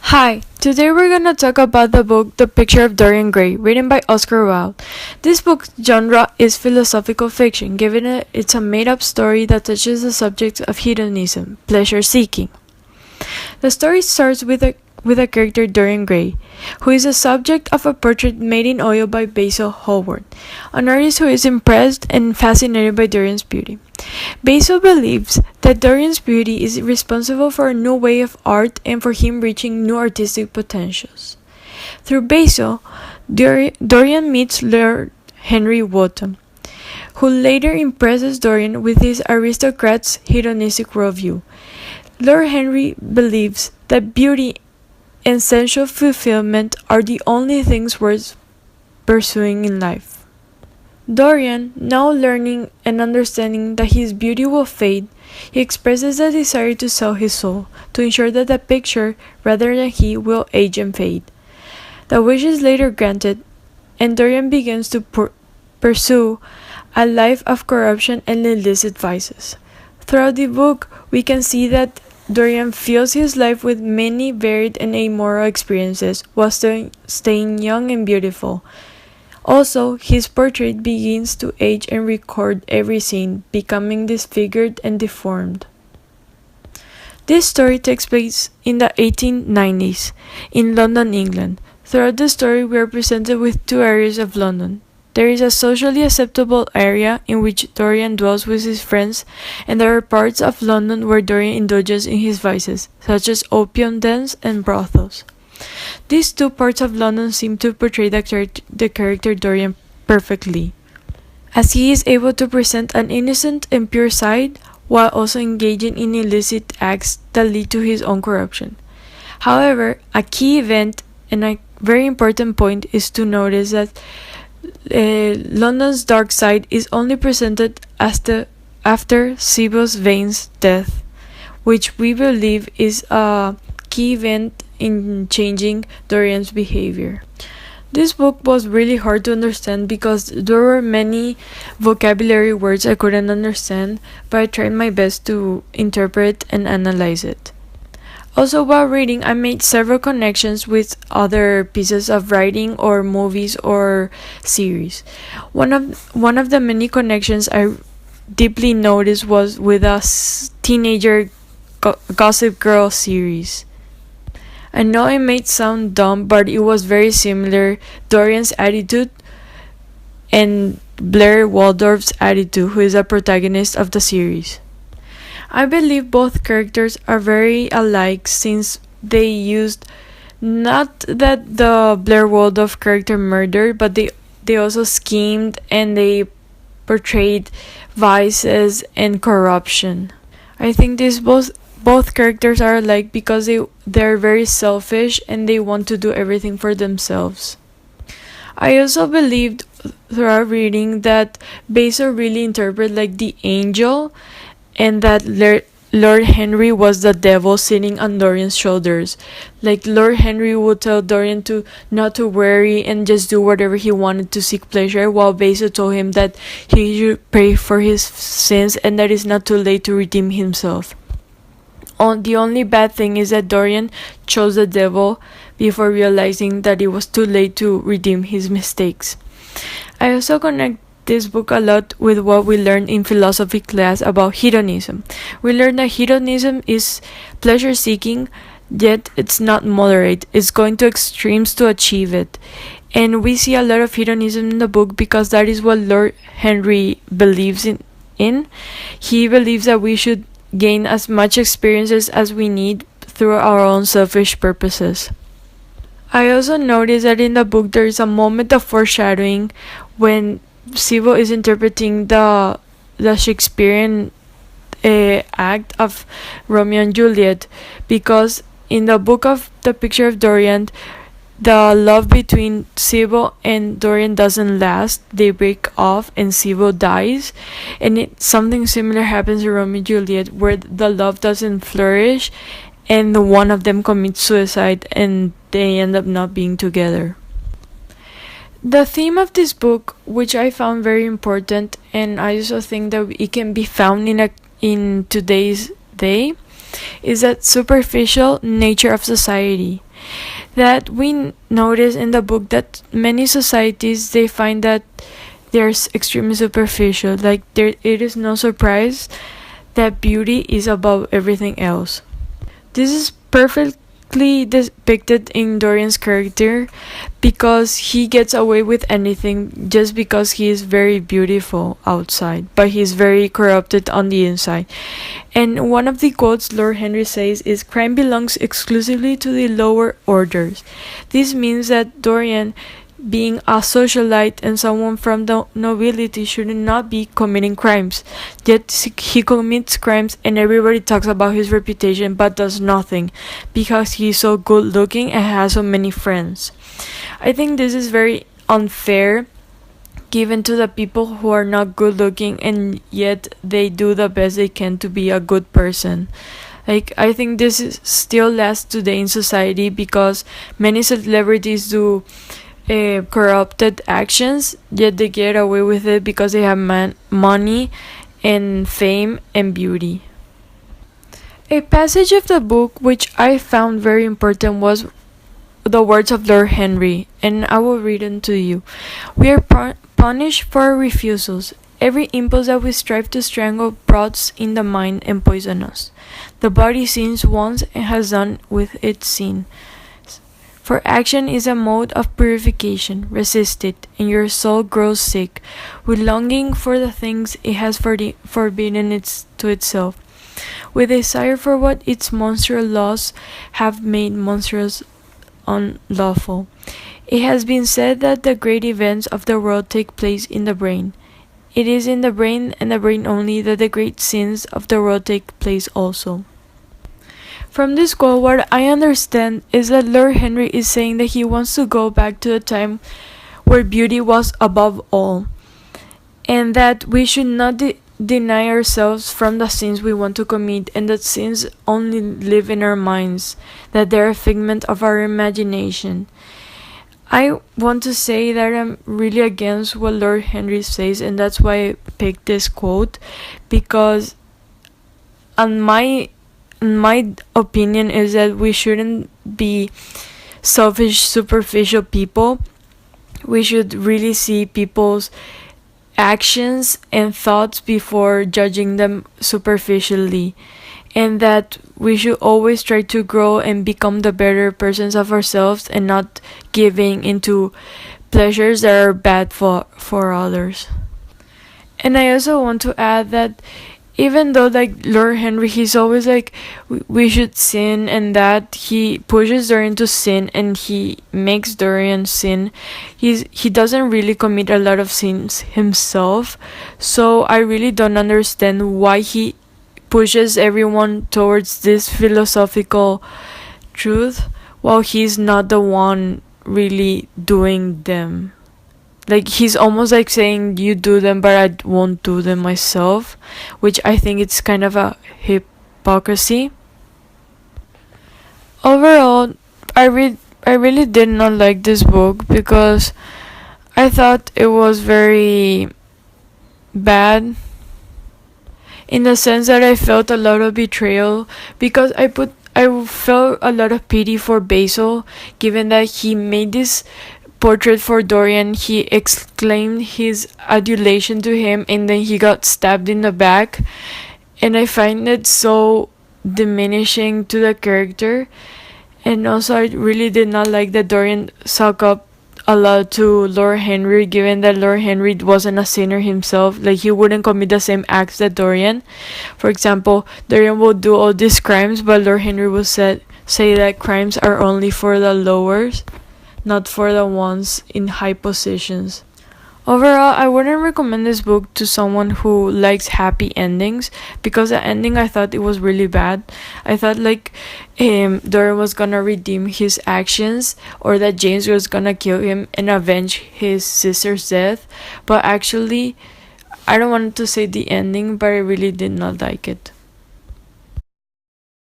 Hi, today we're gonna talk about the book The Picture of Dorian Gray, written by Oscar Wilde. This book's genre is philosophical fiction, given it's a made-up story that touches the subject of hedonism, pleasure-seeking. The story starts with a character Dorian Gray, who is the subject of a portrait made in oil by Basil Hallward, an artist who is impressed and fascinated by Dorian's beauty. Basil believes that Dorian's beauty is responsible for a new way of art and for him reaching new artistic potentials. Through Basil, Dorian meets Lord Henry Wotton, who later impresses Dorian with his aristocrat's hedonistic worldview. Lord Henry believes that beauty and sensual fulfillment are the only things worth pursuing in life. Dorian, now learning and understanding that his beauty will fade, he expresses a desire to sell his soul, to ensure that the picture, rather than he, will age and fade. The wish is later granted, and Dorian begins to pursue a life of corruption and illicit vices. Throughout the book, we can see that Dorian fills his life with many varied and amoral experiences while staying young and beautiful. Also, his portrait begins to age and record every scene, becoming disfigured and deformed. This story takes place in the 1890s in London, England. Throughout the story, we are presented with two areas of London. There is a socially acceptable area in which Dorian dwells with his friends, and there are parts of London where Dorian indulges in his vices, such as opium dens and brothels. These two parts of London seem to portray the character Dorian perfectly, as he is able to present an innocent and pure side while also engaging in illicit acts that lead to his own corruption. However, a key event and a very important point is to notice that London's dark side is only presented after Sybil Vane's death, which we believe is a key event in changing Dorian's behavior. This book was really hard to understand because there were many vocabulary words I couldn't understand, but I tried my best to interpret and analyze it. Also, while reading, I made several connections with other pieces of writing or movies or series. One of the many connections I deeply noticed was with a teenager Gossip Girl series. I know it may sound dumb, but it was very similar. Dorian's attitude and Blair Waldorf's attitude, who is a protagonist of the series. I believe both characters are very alike since they used not that the Blair Waldorf character murdered, but they also schemed and they portrayed vices and corruption. I think both characters are alike because they're very selfish and they want to do everything for themselves. I also believed throughout reading that Basil really interpreted like the angel, and that Lord Henry was the devil sitting on Dorian's shoulders. Like Lord Henry would tell Dorian to not to worry and just do whatever he wanted to seek pleasure, while Basil told him that he should pray for his sins and that it's not too late to redeem himself. The only bad thing is that Dorian chose the devil before realizing that it was too late to redeem his mistakes. I also connect this book a lot with what we learned in philosophy class about hedonism. We learned that hedonism is pleasure seeking, yet it's not moderate. It's going to extremes to achieve it. And we see a lot of hedonism in the book because that is what Lord Henry believes in. He believes that we should gain as much experiences as we need through our own selfish purposes. I also noticed that in the book there is a moment of foreshadowing when Sybil is interpreting the Shakespearean act of Romeo and Juliet, because in the book of The Picture of Dorian, the love between Sybil and Dorian doesn't last. They break off and Sybil dies, and something similar happens to Romeo and Juliet, where the love doesn't flourish and one of them commits suicide and they end up not being together. The theme of this book, which I found very important, and I also think that it can be found in today's day, is that superficial nature of society. That we notice in the book that many societies they find that they're extremely superficial. Like it is no surprise that beauty is above everything else. This is perfectly depicted in Dorian's character because he gets away with anything just because he is very beautiful outside, but he's very corrupted on the inside. And one of the quotes Lord Henry says is, "Crime belongs exclusively to the lower orders." This means that Dorian, being a socialite and someone from the nobility, should not be committing crimes. Yet he commits crimes and everybody talks about his reputation but does nothing because he's so good looking and has so many friends. I think this is very unfair given to the people who are not good looking and yet they do the best they can to be a good person. Like, I think this is still lasts today in society because many celebrities do corrupted actions, yet they get away with it because they have money and fame and beauty. A passage of the book which I found very important was the words of Lord Henry, and I will read them to you. "We are punished for our refusals. Every impulse that we strive to strangle rots in the mind and poison us. The body sins once and has done with its sin. For action is a mode of purification. Resist it, and your soul grows sick with longing for the things it has forbidden to itself, with desire for what its monstrous laws have made monstrous unlawful. It has been said that the great events of the world take place in the brain. It is in the brain and the brain only that the great sins of the world take place also." From this quote, what I understand is that Lord Henry is saying that he wants to go back to the time where beauty was above all, and that we should not deny ourselves from the sins we want to commit, and that sins only live in our minds, that they're a figment of our imagination. I want to say that I'm really against what Lord Henry says, and that's why I picked this quote, because on my opinion is that we shouldn't be selfish, superficial people. We should really see people's actions and thoughts before judging them superficially, and that we should always try to grow and become the better persons of ourselves and not giving into pleasures that are bad for others. And I also want to add that even though like Lord Henry, he's always like we should sin, and that he pushes Dorian to sin and he makes Dorian sin, he doesn't really commit a lot of sins himself. So I really don't understand why he pushes everyone towards this philosophical truth while he's not the one really doing them. Like, he's almost like saying, you do them, but I won't do them myself, which I think it's kind of a hypocrisy. Overall, I really did not like this book because I thought it was very bad, in the sense that I felt a lot of betrayal, because I felt a lot of pity for Basil, given that he made this portrait for Dorian, he exclaimed his adulation to him, and then he got stabbed in the back, and I find it so diminishing to the character. And also I really did not like that Dorian sucked up a lot to Lord Henry, given that Lord Henry wasn't a sinner himself. Like, he wouldn't commit the same acts that Dorian. For example, Dorian will do all these crimes, but Lord Henry will say that crimes are only for the lowers, not for the ones in high positions. Overall, I wouldn't recommend this book to someone who likes happy endings, because the ending, I thought it was really bad. I thought like Dorian was gonna redeem his actions, or that James was gonna kill him and avenge his sister's death, but actually I don't want to say the ending, but I really did not like it.